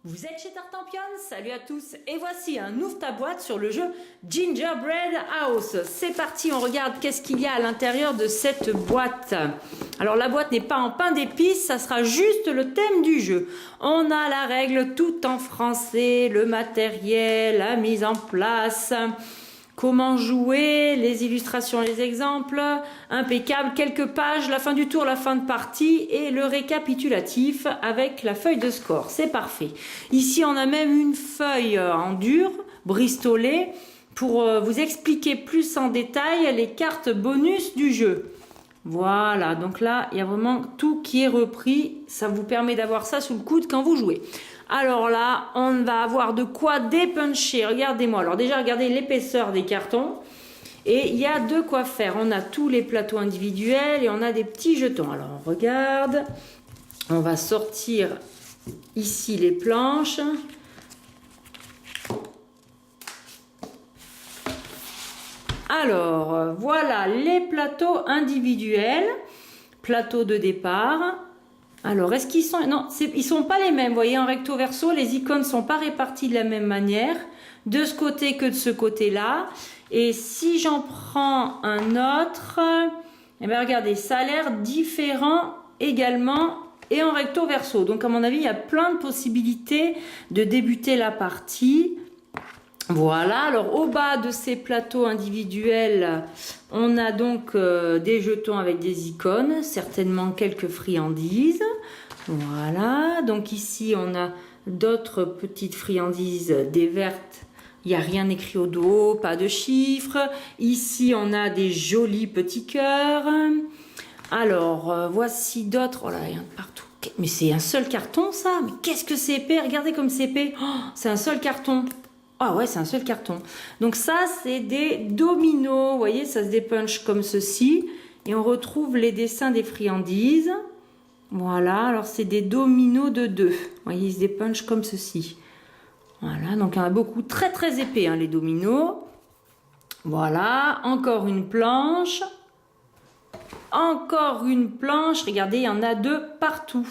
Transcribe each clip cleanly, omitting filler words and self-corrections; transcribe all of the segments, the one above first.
Vous êtes chez Tartampion, salut à tous, et voici un ouvre ta boîte sur le jeu Gingerbread House. C'est parti, on regarde qu'est-ce qu'il y a à l'intérieur de cette boîte. Alors la boîte n'est pas en pain d'épices, ça sera juste le thème du jeu. On a la règle tout en français, le matériel, la mise en place, comment jouer, les illustrations, les exemples, impeccable, quelques pages, la fin du tour, la fin de partie et le récapitulatif avec la feuille de score. C'est parfait. Ici, on a même une feuille en dur, bristolée, pour vous expliquer plus en détail les cartes bonus du jeu. Voilà, donc là, il y a vraiment tout qui est repris. Ça vous permet d'avoir ça sous le coude quand vous jouez. Alors là, on va avoir de quoi dépuncher. Regardez-moi. Alors déjà, regardez l'épaisseur des cartons. Et il y a de quoi faire. On a tous les plateaux individuels et on a des petits jetons. Alors on regarde. On va sortir ici les planches. Alors, voilà les plateaux individuels. Plateau de départ. Alors, est-ce qu'ils sont... Non, ils sont pas les mêmes. Vous voyez, en recto verso, les icônes ne sont pas réparties de la même manière. De ce côté que de ce côté-là. Et si j'en prends un autre, eh bien, regardez, ça a l'air différent également et en recto verso. Donc, à mon avis, il y a plein de possibilités de débuter la partie. Voilà, alors au bas de ces plateaux individuels, on a donc des jetons avec des icônes, certainement quelques friandises. Voilà, donc ici on a d'autres petites friandises, des vertes, il n'y a rien écrit au dos, pas de chiffres. Ici on a des jolis petits cœurs. Alors voici d'autres, oh là, il y en a partout. Mais c'est un seul carton ça, mais qu'est-ce que c'est épais, regardez comme c'est épais, oh, c'est un seul carton. Ah ouais, c'est un seul carton. Donc ça, c'est des dominos. Vous voyez, ça se dépunche comme ceci. Et on retrouve les dessins des friandises. Voilà, alors c'est des dominos de 2. Vous voyez, ils se dépunchent comme ceci. Voilà, donc il y en a beaucoup très très épais, hein, les dominos. Voilà, encore une planche. Encore une planche. Regardez, il y en a 2 partout.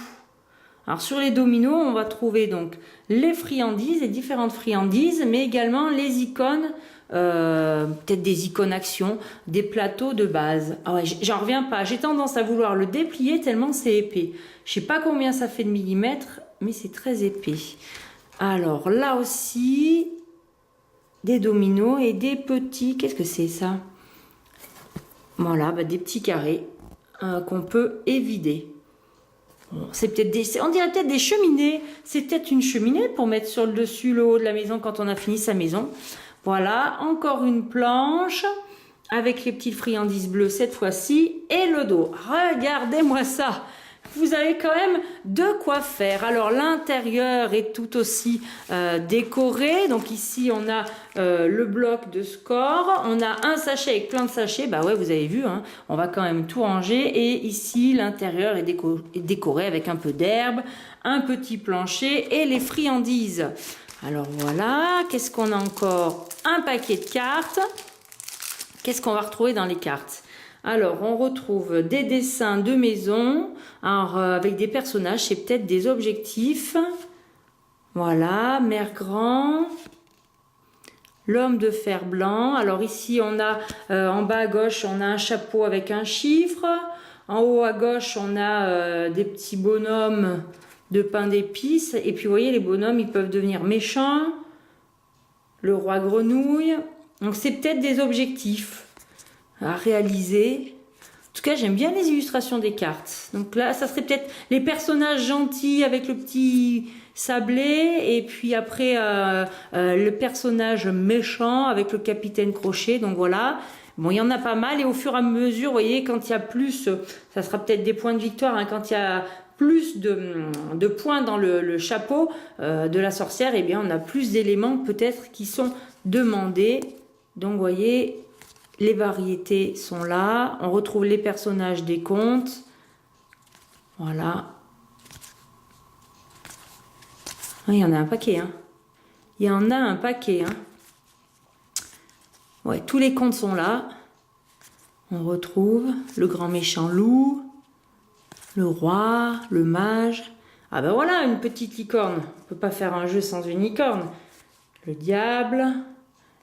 Alors sur les dominos, on va trouver donc les friandises, les différentes friandises, mais également les icônes, peut-être des icônes action, des plateaux de base. Ah ouais, j'en reviens pas, j'ai tendance à vouloir le déplier tellement c'est épais. Je sais pas combien ça fait de millimètres, mais c'est très épais. Alors là aussi, des dominos et des petits, qu'est-ce que c'est ça? Voilà, bah, des petits carrés qu'on peut évider. Bon, c'est peut-être on dirait peut-être des cheminées. C'est peut-être une cheminée pour mettre sur le dessus, le haut de la maison quand on a fini sa maison. Voilà, encore une planche avec les petites friandises bleues cette fois-ci et le dos. Regardez-moi ça. Vous avez quand même de quoi faire. Alors l'intérieur est tout aussi décoré. Donc ici on a le bloc de score. On a un sachet avec plein de sachets. Bah ouais, vous avez vu, hein, on va quand même tout ranger. Et ici l'intérieur est décoré avec un peu d'herbe, un petit plancher et les friandises. Alors voilà, qu'est-ce qu'on a encore? Un paquet de cartes. Qu'est-ce qu'on va retrouver dans les cartes? Alors, on retrouve des dessins de maison, alors, avec des personnages, c'est peut-être des objectifs. Voilà, Mère Grand, l'homme de fer blanc. Alors ici, on a, en bas à gauche, on a un chapeau avec un chiffre. En haut à gauche, on a des petits bonhommes de pain d'épices. Et puis, vous voyez, les bonhommes, ils peuvent devenir méchants. Le roi grenouille. Donc, c'est peut-être des objectifs à réaliser. En tout cas, j'aime bien les illustrations des cartes. Donc là, ça serait peut-être les personnages gentils avec le petit sablé et puis après le personnage méchant avec le capitaine Crochet. Donc voilà. Bon, il y en a pas mal et au fur et à mesure, vous voyez, quand il y a plus, ça sera peut-être des points de victoire, hein, quand il y a plus de points dans le chapeau de la sorcière, eh bien, on a plus d'éléments peut-être qui sont demandés. Donc, vous voyez, les variétés sont là. On retrouve les personnages des contes. Voilà. Il y en a un paquet. Hein. Il y en a un paquet. Hein. Ouais, tous les contes sont là. On retrouve le grand méchant loup, le roi, le mage. Ah ben voilà, une petite licorne. On peut pas faire un jeu sans une licorne. Le diable,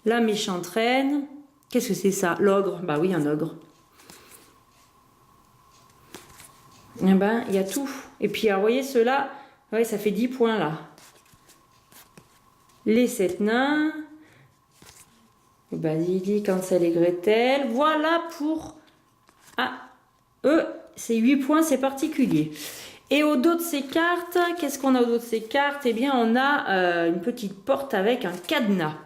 la méchante reine. Qu'est-ce que c'est ça? L'ogre. Bah oui, un ogre. Eh ben, il y a tout. Et puis, alors, vous voyez, ceux-là, ouais, ça fait 10 points, là. Les 7 nains. Le basilic, Hansel et Gretel. Voilà pour... Ah, eux, c'est 8 points, c'est particulier. Et au dos de ces cartes, qu'est-ce qu'on a au dos de ces cartes? Eh bien, on a une petite porte avec un cadenas.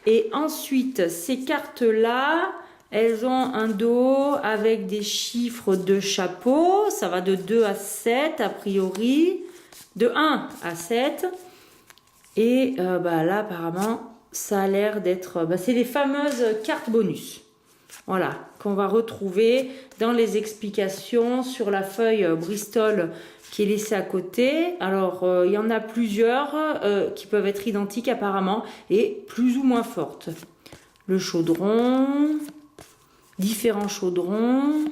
Et ensuite, ces cartes-là, elles ont un dos avec des chiffres de chapeau. Ça va de 2 à 7 a priori. De 1 à 7. Et bah, là, apparemment, ça a l'air d'être... Bah, c'est les fameuses cartes bonus. Voilà, qu'on va retrouver dans les explications sur la feuille Bristol qui est laissée à côté. Alors, il y en a plusieurs qui peuvent être identiques apparemment et plus ou moins fortes. Le chaudron, différents chaudrons,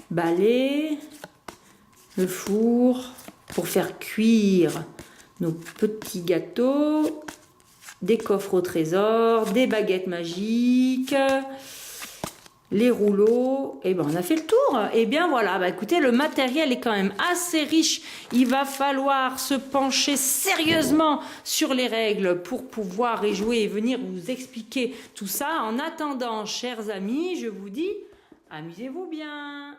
balai, le four pour faire cuire nos petits gâteaux, des coffres au trésor, des baguettes magiques, les rouleaux, et ben on a fait le tour. Et bien voilà, bah écoutez, le matériel est quand même assez riche. Il va falloir se pencher sérieusement sur les règles pour pouvoir y jouer et venir vous expliquer tout ça. En attendant, chers amis, je vous dis, amusez-vous bien.